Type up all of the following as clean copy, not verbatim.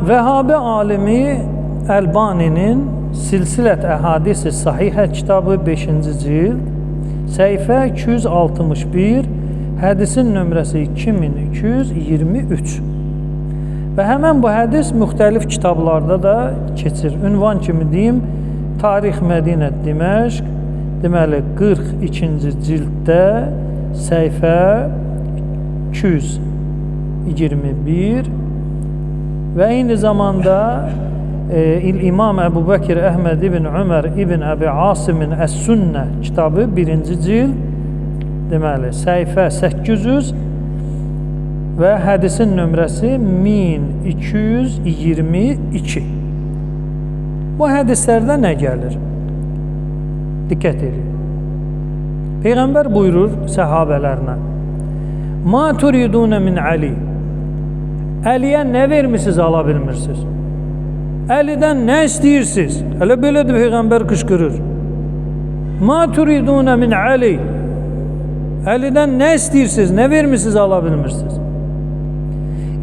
Vəhabi alimi Əlbaninin Silsilət Əhadisi Sahihə kitabı 5-ci cild, səhifə 261, hədisin nömrəsi 2223. Və həmən bu hədis müxtəlif kitablarda da keçir. Ünvan kimi deyim, Tarix Mədinə Diməşq, deməli 42-ci cilddə səhifə 221 və eyni zamanda İmam Əbu Bəkir Əhməd ibn Ömər ibn Əbi Asimin Əs-Sünnə kitabı 1-ci cild, deməli səhifə 800 və hədisin nömrəsi 1222. Bu hədislərdə nə gəlir? Diqqət edin. Peyğəmbər buyurur səhabələrinə: "Ma turiduna min Ali." Əliyə nə vermisiniz, ala bilmirsiniz? Əlidən nə istəyirsiniz? Hələ belədir, Peyğəmbər qışqırır. "Ma turiduna min Ali." Əlidən nə istəyirsiniz, nə vermisiniz, ala bilmirsiniz?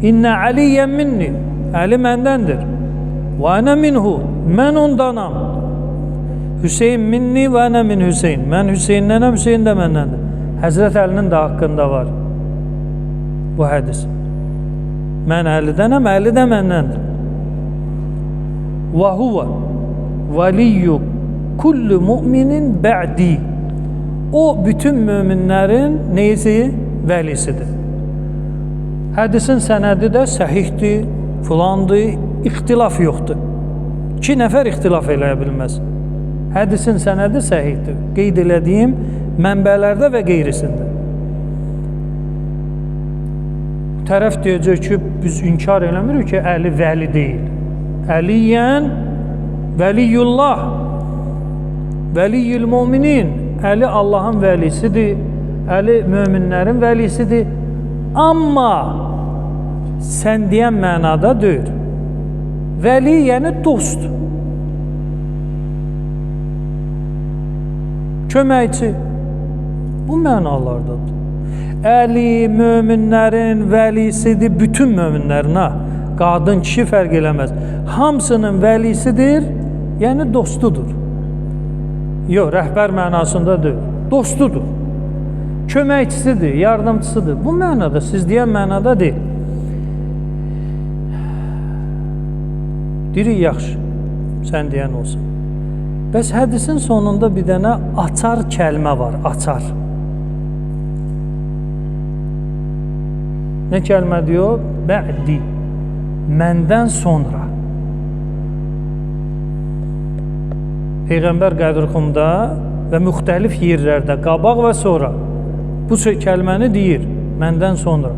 "İnne Aliyyən minni." Əli məndəndir. "Və ənə minhu." Mən ondanam. "Hüseyin minni və ənə min Hüseyin." Mən Hüseyinnənəm, Hüseyin də məndəndir. Həzrət Əlinin də haqqında var bu hədis. Mən Əlidənəm, Əli də məndəndir. "Və huvə vəliyyu kullu mu'minin bə'di." O, bütün möminlərin neyisi? Vəlisidir. Hədisin sənədi də səhihdir, filandır, ixtilaf yoxdur. 2 nəfər ixtilaf eləyə bilməz. Hədisin sənədi səhihdir. Qeyd elədiyim mənbələrdə və qeyrisində. Tərəf deyəcək ki, biz inkar eləmirik ki, Əli vəli deyil. Əliyyən vəliyullah, vəliyyül müminin. Əli Allahın vəlisidir, Əli möminlərin vəlisidir. Amma sən deyən mənada deyil. Vəli yəni dost, köməkçi. Bu mənalardadır. Əli möminlərin vəlisidir, bütün möminlərin, qadın, kişi fərq eləməz. Hamısının vəlisidir, yəni dostudur. Yox, rəhbər mənasında deyil, dostudur, köməkçisidir, yardımçısıdır. Bu mənada, siz deyən mənada deyil. Deyirik, yaxşı, sən deyən olsun. Bəs hədisin sonunda bir dənə açar kəlmə var, açar. Nə kəlmə diyor? Bə'di, məndən sonra. Peyğəmbər Qədirxumda və müxtəlif yerlərdə qabaq və sonra bu kəlməni deyir, məndən sonra.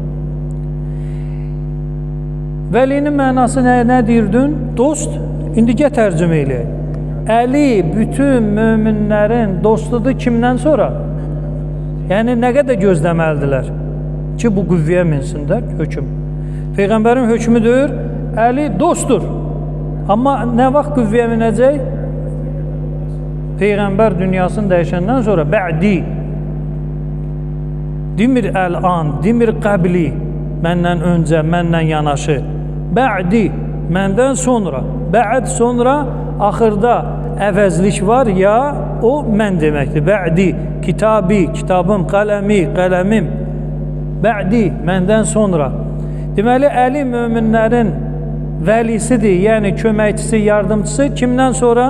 Vəlinin mənası nə deyirdin? Dost. İndi gəl tərcümə eləyək. Əli bütün möminlərin dostudur kimdən sonra? Yəni nə qədər gözləməlidirlər ki, bu qüvvəyə minsin də hökm. Peyğəmbərin hökmüdür, Əli dostdur. Amma nə vaxt qüvvəyə minəcək? Peyğəmbər dünyasını dəyişəndən sonra bə'di. Demir əl-an, demir qəbli, məndən öncə, məndən yanaşı. Bə'di, məndən sonra. Bə'd sonra, axırda əvəzlik var ya, o mən deməkdir. Bə'di, kitabi, kitabım, qələmi, qələmim. Bə'di, məndən sonra. Deməli, Əli möminlərin vəlisidir, yəni köməkçisi, yardımçısı. Kimdən sonra?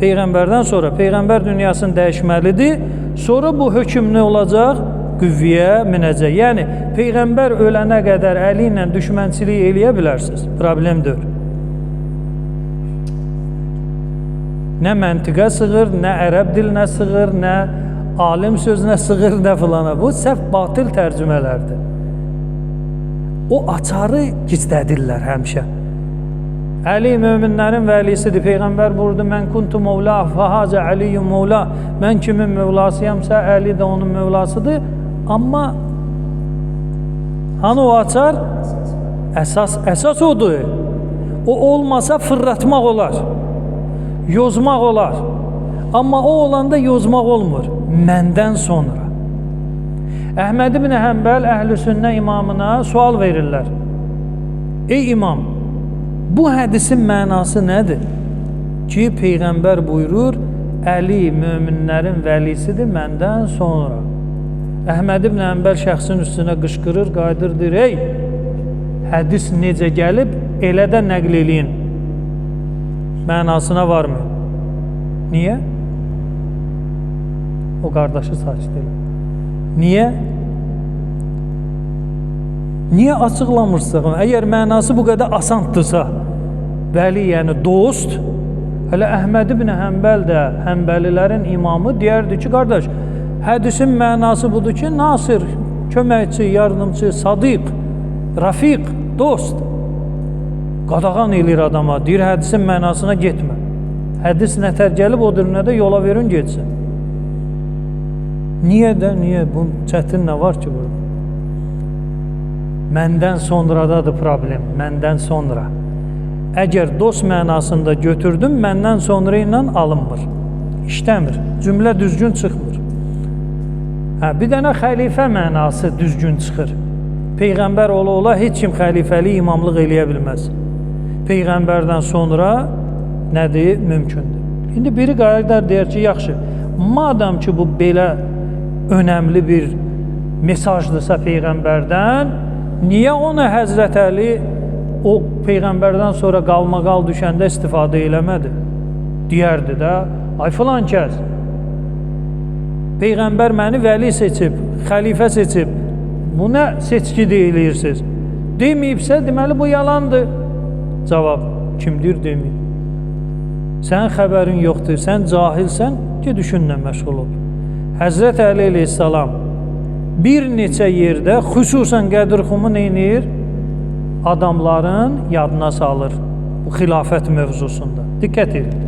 Peyğəmbərdən sonra. Peyğəmbər dünyasını dəyişməlidir. Sonra bu hökm nə olacaq? Qüvvəyə minəcək. Yəni, Peyğəmbər ölənə qədər Əli ilə düşmənçilik eləyə bilərsiniz. Problem deyil. Nə məntiqə sığır, nə ərəb dilinə sığır, nə alim sözünə sığır, nə filana. Bu səhv batıl tərcümələrdir. O açarı gizlədirlər həmişə. Əli möminlərin vəlisidir. Peyğəmbər buyurdu, mən kuntu mevla, fəhacə Əliyyum mevla. Mən kimin mevlasıyamsa, Əli də onun mevlasıdır. Amma hani o açar? Əsas odur. O olmasa fırlatmaq olar, yozmaq olar. Amma o olanda yozmaq olmur. Məndən sonra. Əhməd ibn Həmbəl Əhl-i Sünnə imamına sual verirlər. Ey imam, Bu hədisin mənası nədir? Ki, Peyğəmbər buyurur, Əli möminlərin vəlisidir məndən sonra. Əhməd ibn Ənbəl şəxsin üstünə qışqırır, qayıdırdır, ey, hədis necə gəlib, elə də nəql eləyin. Mənasına varmı? Niyə? O qardaşı saçdı. Niyə? Niyə açıqlamırsınız? Əgər mənası bu qədər asandırsa, Vəli, yəni dost, hələ Əhməd ibn Həmbəl də Həmbəlilərin imamı deyərdi ki, qardaş, hədisin mənası budur ki, nasir, köməkçi, yardımcı, sadiq, rafiq, dost. Qadağan eləyir adama, deyir, hədisin mənasına getmə. Hədis nətər gəlib, odur nə də yola verin, getsin. Niyə də, niyə? Bu çətin nə var ki burada? Məndən sonradadır problem, məndən sonra. Əgər dost mənasında götürdüm, məndən sonra ilə alınmır. İşləmir, cümlə düzgün çıxmır. Bir dənə xəlifə mənası düzgün çıxır. Peyğəmbər ola heç kim xəlifəli imamlıq eləyə bilməz. Peyğəmbərdən sonra nədir? Mümkündür. İndi biri qayıdar deyər ki, yaxşı, madam ki bu belə önəmli bir mesajdırsa Peyğəmbərdən, niyə ona Həzrət Əli o Peyğəmbərdən sonra qalmaqal düşəndə istifadə eləmədi? Deyərdi də, ay filan kəs, Peyğəmbər məni vəli seçib, xəlifə seçib, bu nə seçki deyirsiniz? Deməyibsə, deməli bu yalandır. Cavab, kimdir deməyib? Sən xəbərin yoxdur, sən cahilsən ki, düşünlə məşğul ol. Həzrət Əli əleyhissalam bir neçə yerdə, xüsusən Qədirxumu neynir? Adamların yadına salır bu xilafət mövzusunda. Diqqət edin.